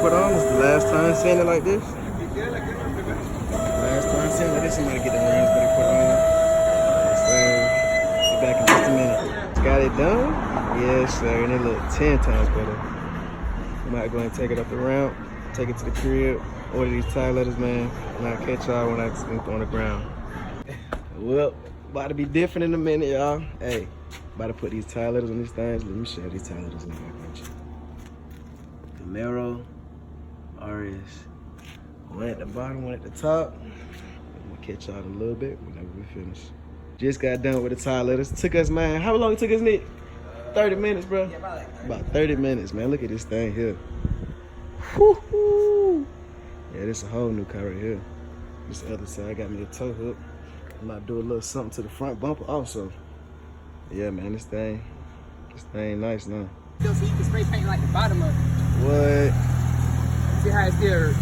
put on. It's the last time seeing it like this. Last time seeing it like this, somebody get the rims ready to put on. So, be back in just a minute. Got it done? Yes, sir. And it look 10 times better. I might go and take it up the ramp, take it to the crib, order these tire letters, man, and I'll catch y'all when it's on the ground. Well, about to be different in a minute, y'all. Hey, about to put these tire letters on these things. Let me show you these tire letters in the back. Camaro, RS. One at the bottom, one at the top. I'm gonna catch y'all in a little bit whenever we finish. Just got done with the tire letters. Took us, man, how long it took us, Nick? 30 minutes, bro? Yeah, about 30 minutes, man. Look at this thing here. Woo-hoo. Yeah, this is a whole new car right here. This other side got me a tow hook. I'm about to do a little something to the front bumper also. Yeah, man, this thing nice now. So you can spray paint like the bottom of it. What? See how it's still